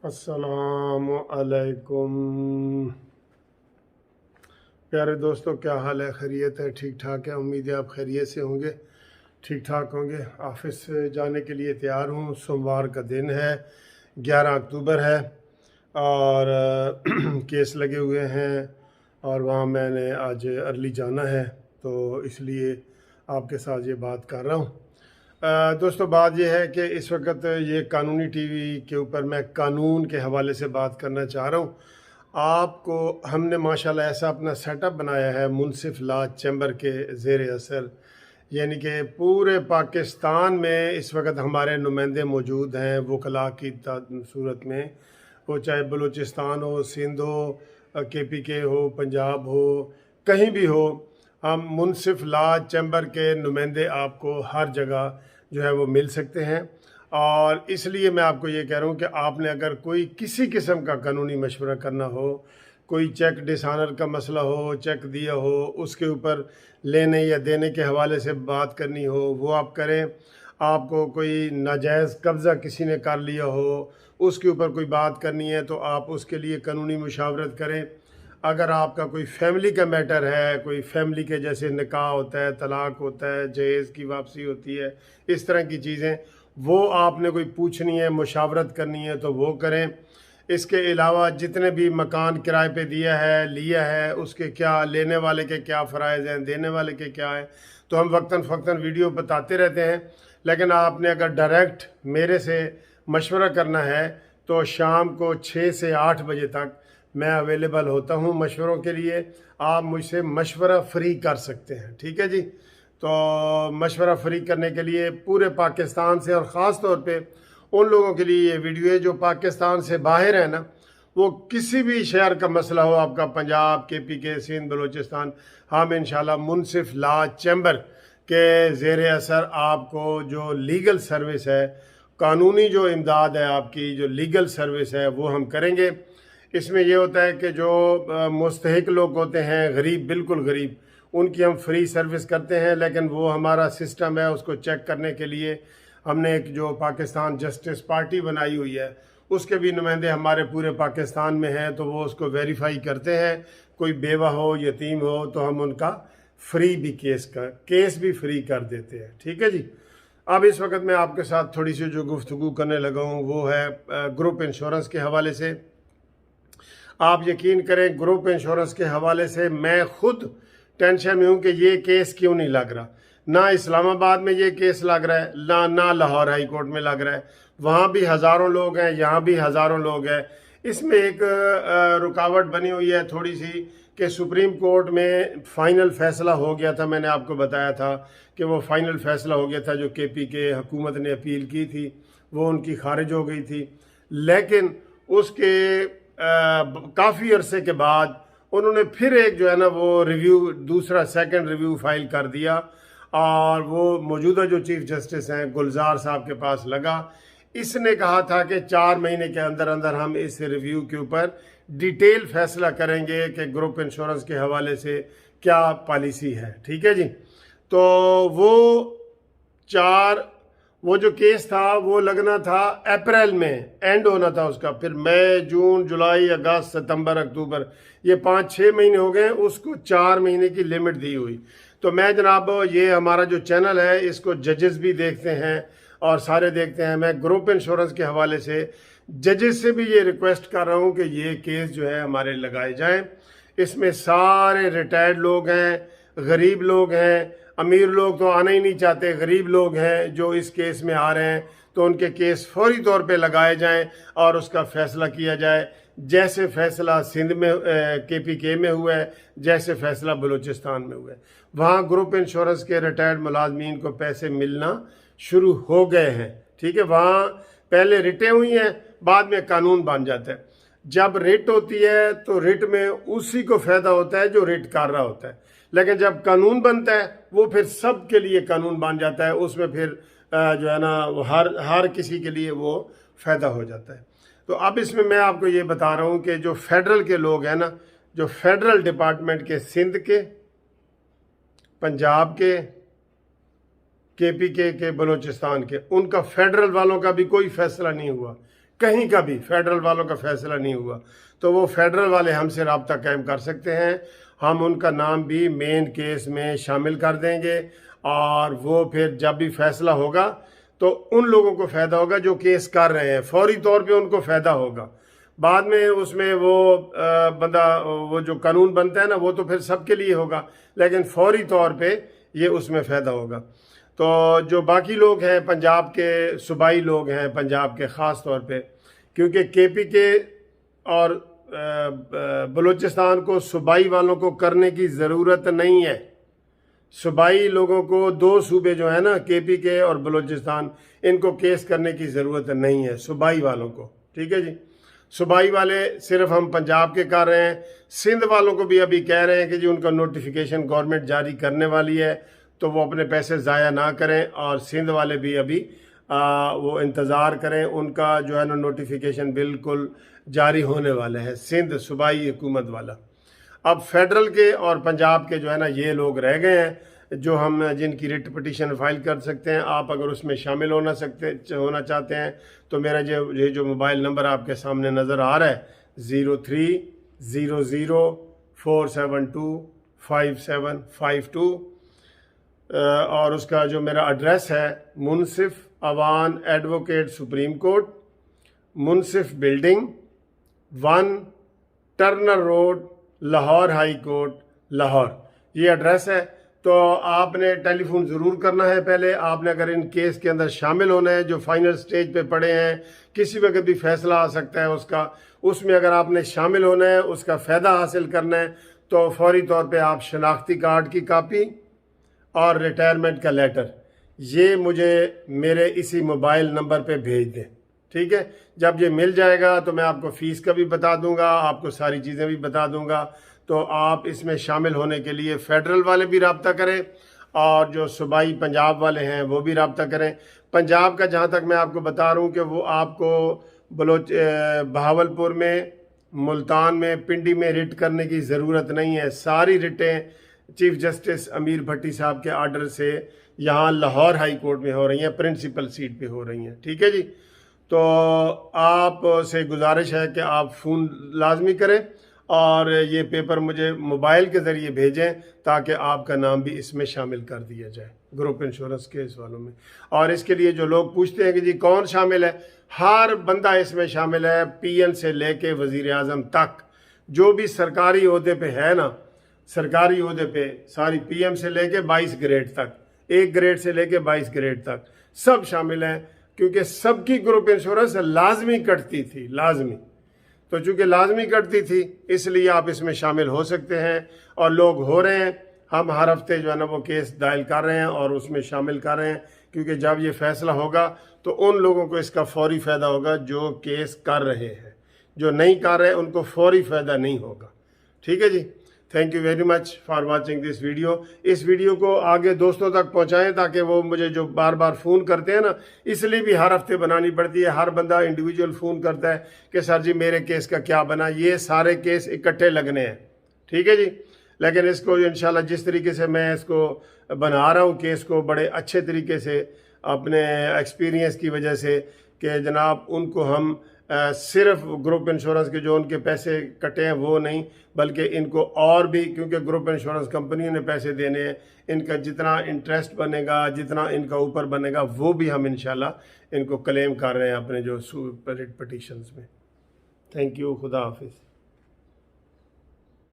अस्सलामु अलैकुम प्यारे दोस्तों, क्या हाल है? खैरियत है? ठीक ठाक है। उम्मीद है आप खैरियत से होंगे, ठीक ठाक होंगे। ऑफिस जाने के लिए तैयार हूँ। सोमवार का दिन है, 11 अक्टूबर है और केस लगे हुए हैं और वहाँ मैंने आज अर्ली जाना है, तो इसलिए आपके साथ ये बात कर रहा हूँ। दोस्तों, बात यह है कि इस वक्त ये कानूनी टीवी के ऊपर मैं कानून के हवाले से बात करना चाह रहा हूँ। आपको हमने माशाल्लाह ऐसा अपना सेटअप बनाया है मुनसिफ लॉ चैम्बर के ज़ेर असर, यानी कि पूरे पाकिस्तान में इस वक्त हमारे नुमाइंदे मौजूद हैं वकला की सूरत में। वो चाहे बलूचिस्तान हो, सिंध हो, KPK हो, पंजाब हो, कहीं भी हो, हम मुनसिफ लॉ चैम्बर के नुमाइंदे आपको हर जगह जो है वो मिल सकते हैं। और इसलिए मैं आपको ये कह रहा हूँ कि आपने अगर कोई किसी किस्म का कानूनी मशवरा करना हो, कोई चेक डिसऑनर का मसला हो, चेक दिया हो, उसके ऊपर लेने या देने के हवाले से बात करनी हो, वो आप करें। आपको कोई नाजायज़ कब्ज़ा किसी ने कर लिया हो, उसके ऊपर कोई बात करनी है, तो आप उसके लिए कानूनी मुशावरत करें। अगर आपका कोई फैमिली का मैटर है, कोई फैमिली के जैसे निकाह होता है, तलाक होता है, जहेज़ की वापसी होती है, इस तरह की चीज़ें, वो आपने कोई पूछनी है, मुशावरत करनी है, तो वो करें। इसके अलावा जितने भी मकान किराए पे दिया है, लिया है, उसके क्या, लेने वाले के क्या फ़राइज़ हैं, देने वाले के क्या है, तो हम वक्तन फ़क्तन वीडियो बताते रहते हैं। लेकिन आपने अगर डायरेक्ट मेरे से मशवरा करना है तो शाम को 6 से 8 बजे तक मैं अवेलेबल होता हूँ मशवरों के लिए। आप मुझसे मशवरा फ्री कर सकते हैं, ठीक है जी। तो मशवरा फ्री करने के लिए पूरे पाकिस्तान से, और ख़ास तौर पे उन लोगों के लिए ये वीडियो है जो पाकिस्तान से बाहर है ना, वो किसी भी शहर का मसला हो, आपका पंजाब, KPK, सिंध, बलूचिस्तान, हम इंशाल्लाह मुनसिफ लॉ चैम्बर के ज़ेर असर आपको जो लीगल सर्विस है, कानूनी जो इमदाद है, आपकी जो लीगल सर्विस है, वो हम करेंगे। इसमें यह होता है कि जो मुस्तहिक लोग होते हैं, गरीब, बिल्कुल गरीब, उनकी हम फ्री सर्विस करते हैं। लेकिन वो हमारा सिस्टम है, उसको चेक करने के लिए हमने एक जो पाकिस्तान जस्टिस पार्टी बनाई हुई है, उसके भी नुमाइंदे हमारे पूरे पाकिस्तान में हैं, तो वो उसको वेरीफाई करते हैं। कोई बेवा हो, यतीम हो, तो हम उनका फ्री भी केस भी फ्री कर देते हैं, ठीक है जी। अब इस वक्त मैं आपके साथ थोड़ी सी जो गुफ्तगू करने लगा हूँ वो है ग्रुप इंश्योरेंस के हवाले से। आप यकीन करें, ग्रुप इंश्योरेंस के हवाले से मैं खुद टेंशन में हूँ कि ये केस क्यों नहीं लग रहा। ना इस्लामाबाद में ये केस लग रहा है, ना लाहौर हाई कोर्ट में लग रहा है। वहाँ भी हज़ारों लोग हैं, यहाँ भी हज़ारों लोग हैं। इसमें एक रुकावट बनी हुई है थोड़ी सी कि सुप्रीम कोर्ट में फ़ाइनल फ़ैसला हो गया था। मैंने आपको बताया था कि वो फ़ाइनल फ़ैसला हो गया था, जो KPK हुकूमत ने अपील की थी वो उनकी खारिज हो गई थी। लेकिन उसके काफ़ी अरसे के बाद उन्होंने फिर एक जो है ना वो रिव्यू, दूसरा सेकंड रिव्यू फाइल कर दिया, और वो मौजूदा जो चीफ जस्टिस हैं गुलजार साहब के पास लगा। इसने कहा था कि 4 महीने के अंदर अंदर हम इस रिव्यू के ऊपर डिटेल फैसला करेंगे कि ग्रुप इंश्योरेंस के हवाले से क्या पॉलिसी है, ठीक है जी। तो वो जो केस था वो लगना था अप्रैल में, एंड होना था उसका। फिर मई, जून, जुलाई, अगस्त, सितंबर, अक्टूबर, ये 5-6 महीने हो गए, उसको 4 महीने की लिमिट दी हुई। तो मैं जनाब, ये हमारा जो चैनल है इसको जजेस भी देखते हैं और सारे देखते हैं। मैं ग्रुप इंश्योरेंस के हवाले से जजेस से भी ये रिक्वेस्ट कर रहा हूँ कि ये केस जो है हमारे लगाए जाएं। इसमें सारे रिटायर्ड लोग हैं, गरीब लोग हैं, अमीर लोग तो आना ही नहीं चाहते, गरीब लोग हैं जो इस केस में आ रहे हैं, तो उनके केस फौरी तौर पे लगाए जाएं और उसका फैसला किया जाए, जैसे फैसला सिंध में KPK में हुआ है, जैसे फैसला बलूचिस्तान में हुआ है। वहाँ ग्रुप इंश्योरेंस के रिटायर्ड मुलाजमीन को पैसे मिलना शुरू हो गए हैं, ठीक है। वहाँ पहले रिटें हुई हैं, बाद में कानून बन जाता है। जब रिट होती है तो रिट में उसी को फ़ायदा होता है जो रिट कर रहा होता है, लेकिन जब कानून बनता है वो फिर सब के लिए कानून बन जाता है। उसमें फिर जो है ना हर किसी के लिए वो फ़ायदा हो जाता है। तो अब इसमें मैं आपको ये बता रहा हूँ कि जो फेडरल के लोग हैं ना, जो फेडरल डिपार्टमेंट के, सिंध के, पंजाब के, KPK के, बलूचिस्तान के, उनका फेडरल वालों का भी कोई फैसला नहीं हुआ, कहीं का भी फेडरल वालों का फैसला नहीं हुआ, तो वो फेडरल वाले हमसे रब्ता कायम कर सकते हैं। हम उनका नाम भी मेन केस में शामिल कर देंगे और वो फिर जब भी फैसला होगा तो उन लोगों को फ़ायदा होगा जो केस कर रहे हैं, फौरी तौर पे उनको फ़ायदा होगा। बाद में उसमें वो बंदा वो जो कानून बनता है ना वो तो फिर सबके लिए होगा, लेकिन फौरी तौर पे ये उसमें फ़ायदा होगा। तो जो बाकी लोग हैं पंजाब के सूबाई लोग हैं, पंजाब के ख़ास तौर पे, क्योंकि केपी के और बलूचिस्तान को सूबाई वालों को करने की ज़रूरत नहीं है। सूबाई लोगों को दो सूबे जो है ना केपी के और बलूचिस्तान, इनको केस करने की ज़रूरत नहीं है सूबाई वालों को, ठीक है जी। सूबाई वाले सिर्फ हम पंजाब के कर रहे हैं। सिंध वालों को भी अभी कह रहे हैं कि जी उनका नोटिफिकेशन गवर्नमेंट जारी करने वाली है, तो वो अपने पैसे ज़ाया ना करें, और सिंध वाले भी अभी वो इंतज़ार करें, उनका जो है ना नोटिफिकेशन बिल्कुल जारी होने वाला है, सिंध सूबाई हुकूमत वाला। अब फेडरल के और पंजाब के जो है ना ये लोग रह गए हैं जो हम जिनकी रिट पिटीशन फाइल कर सकते हैं। आप अगर उसमें शामिल होना चाहते हैं तो मेरा ये जो मोबाइल नंबर आपके सामने नज़र आ रहा है 030047255752, और उसका जो मेरा एड्रेस है Munsif Awan advocate Supreme Court, Munsif building 1 Turner Road, Lahore High Court, Lahore, ये एड्रेस है। तो आपने टेलीफोन ज़रूर करना है पहले। आपने अगर इन केस के अंदर शामिल होना है जो फाइनल स्टेज पे पड़े हैं, किसी वक्त भी फैसला आ सकता है उसका, उसमें अगर आपने शामिल होना है, उसका फ़ायदा हासिल करना है, तो फौरी तौर पे आप शनाख्ती कार्ड की कापी और रिटायरमेंट का लेटर ये मुझे मेरे इसी मोबाइल नंबर पे भेज दें, ठीक है। जब ये मिल जाएगा तो मैं आपको फ़ीस का भी बता दूंगा, आपको सारी चीज़ें भी बता दूंगा। तो आप इसमें शामिल होने के लिए फ़ेडरल वाले भी रब्ता करें और जो सूबाई पंजाब वाले हैं वो भी रब्ता करें। पंजाब का जहाँ तक मैं आपको बता रहा हूँ कि वो आपको बहावलपुर में, मुल्तान में, पिंडी में रिट करने की ज़रूरत नहीं है। सारी रिटें चीफ जस्टिस अमीर भट्टी साहब के आर्डर से यहाँ लाहौर हाई कोर्ट में हो रही हैं, प्रिंसिपल सीट पे हो रही हैं, ठीक है जी। तो आप से गुजारिश है कि आप फ़ोन लाजमी करें और ये पेपर मुझे मोबाइल के ज़रिए भेजें ताकि आपका नाम भी इसमें शामिल कर दिया जाए ग्रुप इंश्योरेंस केस वालों में। और इसके लिए जो लोग पूछते हैं कि जी कौन शामिल है, हर बंदा इसमें शामिल है, PN से लेके वज़ीर आज़म तक, जो भी सरकारी ओहदे पे है ना, सरकारी ओहदे पे सारी PM से लेके 22 ग्रेड तक, 1 ग्रेड से लेके 22 ग्रेड तक सब शामिल हैं, क्योंकि सबकी ग्रुप इंश्योरेंस लाजमी कटती थी, लाजमी। तो चूँकि लाजमी कटती थी इसलिए आप इसमें शामिल हो सकते हैं और लोग हो रहे हैं। हम हर हफ्ते जो है ना वो केस दायर कर रहे हैं और उसमें शामिल कर रहे हैं, क्योंकि जब ये फैसला होगा तो उन लोगों को इसका फौरी फ़ायदा होगा जो केस कर रहे हैं, जो नहीं कर रहे उनको फौरी फ़ायदा नहीं होगा, ठीक है जी। Thank you very much for watching this video. इस वीडियो को आगे दोस्तों तक पहुंचाएं ताकि वो मुझे जो बार बार फ़ोन करते हैं ना, इसलिए भी हर हफ्ते बनानी पड़ती है। हर बंदा इंडिविजुअल फ़ोन करता है कि सर जी मेरे केस का क्या बना। ये सारे केस इकट्ठे लगने हैं, ठीक है जी। लेकिन इसको इंशाल्लाह जिस तरीके से मैं इसको बना रहा हूँ केस को, बड़े अच्छे तरीके से अपने एक्सपीरियंस की वजह से, कि जनाब उनको हम सिर्फ ग्रुप इंश्योरेंस के जो उनके पैसे कटे हैं वो नहीं, बल्कि इनको और भी, क्योंकि ग्रुप इंश्योरेंस कंपनी ने पैसे देने हैं, इनका जितना इंटरेस्ट बनेगा, जितना इनका ऊपर बनेगा, वो भी हम इंशाल्लाह इनको क्लेम कर रहे हैं अपने जो रिट पिटीशंस में। थैंक यू, खुदा हाफिज़।